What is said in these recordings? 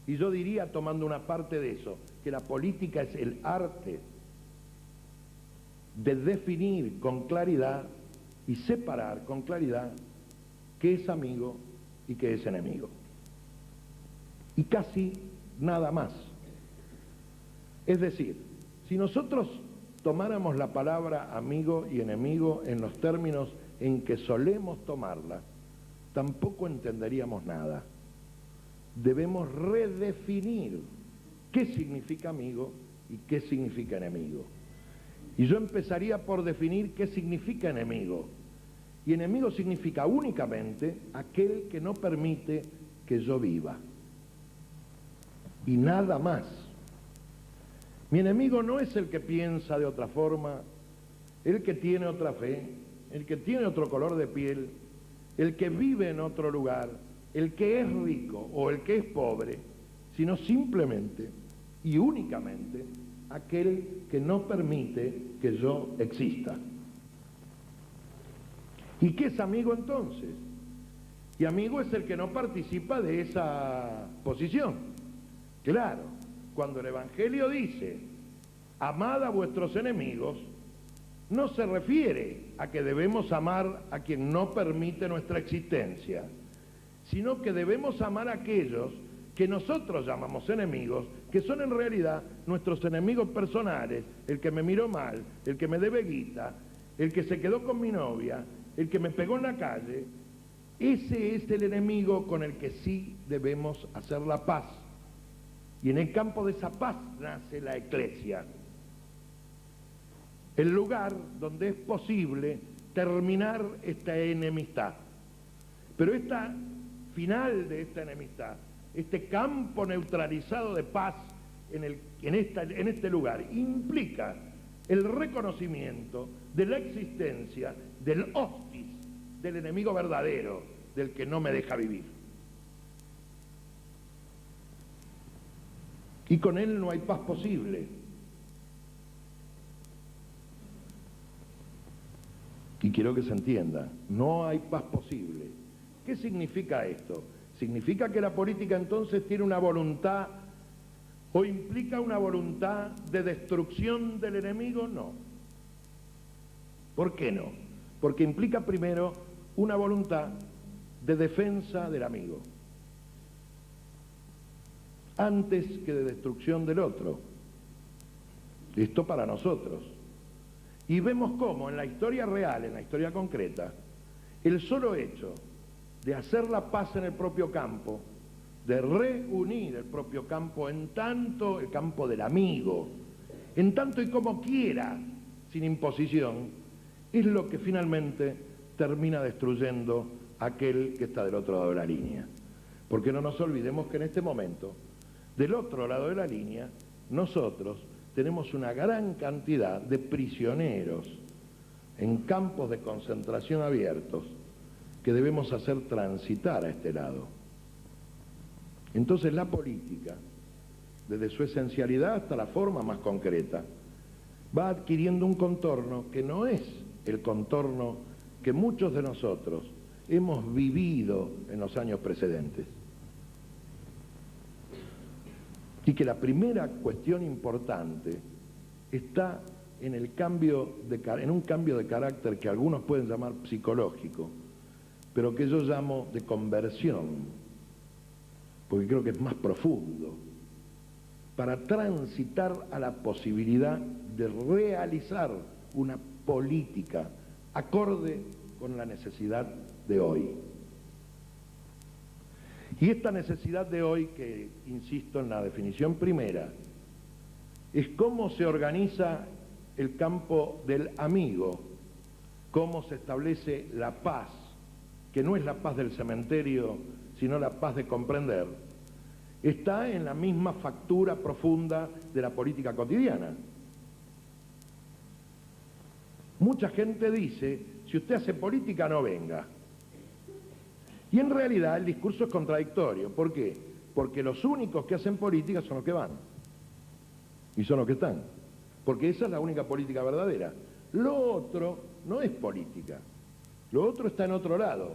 Y yo diría, tomando una parte de eso, que la política es el arte de definir con claridad y separar con claridad qué es amigo y qué es enemigo. Y casi nada más. Es decir, si nosotros tomáramos la palabra amigo y enemigo en los términos en que solemos tomarla, tampoco entenderíamos nada. Debemos redefinir qué significa amigo y qué significa enemigo. Y yo empezaría por definir qué significa enemigo. Y enemigo significa únicamente aquel que no permite que yo viva. Y nada más. Mi enemigo no es el que piensa de otra forma, el que tiene otra fe, el que tiene otro color de piel, el que vive en otro lugar, el que es rico o el que es pobre, sino simplemente y únicamente aquel que no permite que yo exista. ¿Y qué es amigo entonces? Y amigo es el que no participa de esa posición. Claro, cuando el Evangelio dice, amad a vuestros enemigos, no se refiere a que debemos amar a quien no permite nuestra existencia, sino que debemos amar a aquellos que nosotros llamamos enemigos, que son en realidad nuestros enemigos personales, el que me miró mal, el que me debe guita, el que se quedó con mi novia, el que me pegó en la calle. Ese es el enemigo con el que sí debemos hacer la paz. Y en el campo de esa paz nace la Eclesia, el lugar donde es posible terminar esta enemistad. Pero esta final de esta enemistad, este campo neutralizado de paz en este lugar, implica el reconocimiento de la existencia del hostis, del enemigo verdadero, del que no me deja vivir. Y con él no hay paz posible. Y quiero que se entienda, no hay paz posible. ¿Qué significa esto? ¿Significa que la política entonces tiene una voluntad o implica una voluntad de destrucción del enemigo? No. ¿Por qué no? Porque implica primero una voluntad de defensa del amigo, antes que de destrucción del otro. Esto para nosotros. Y vemos cómo en la historia real, en la historia concreta, el solo hecho de hacer la paz en el propio campo, de reunir el propio campo en tanto el campo del amigo, en tanto y como quiera, sin imposición, es lo que finalmente termina destruyendo a aquel que está del otro lado de la línea. Porque no nos olvidemos que en este momento, del otro lado de la línea, nosotros tenemos una gran cantidad de prisioneros en campos de concentración abiertos que debemos hacer transitar a este lado. Entonces la política, desde su esencialidad hasta la forma más concreta, va adquiriendo un contorno que no es el contorno que muchos de nosotros hemos vivido en los años precedentes. Y que la primera cuestión importante está en un cambio de carácter que algunos pueden llamar psicológico, pero que yo llamo de conversión, porque creo que es más profundo, para transitar a la posibilidad de realizar una política acorde con la necesidad de hoy. Y esta necesidad de hoy, que insisto en la definición primera, es cómo se organiza el campo del amigo, cómo se establece la paz, que no es la paz del cementerio, sino la paz de comprender, está en la misma factura profunda de la política cotidiana. Mucha gente dice, si usted hace política, no venga. Y en realidad el discurso es contradictorio. ¿Por qué? Porque los únicos que hacen política son los que van. Y son los que están. Porque esa es la única política verdadera. Lo otro no es política. Lo otro está en otro lado.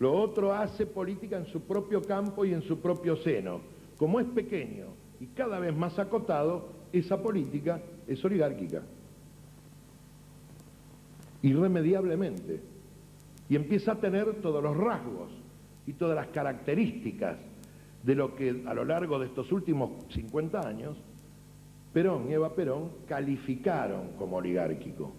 Lo otro hace política en su propio campo y en su propio seno. Como es pequeño y cada vez más acotado, esa política es oligárquica. Irremediablemente. Y empieza a tener todos los rasgos y todas las características de lo que a lo largo de estos últimos 50 años Perón y Eva Perón calificaron como oligárquico.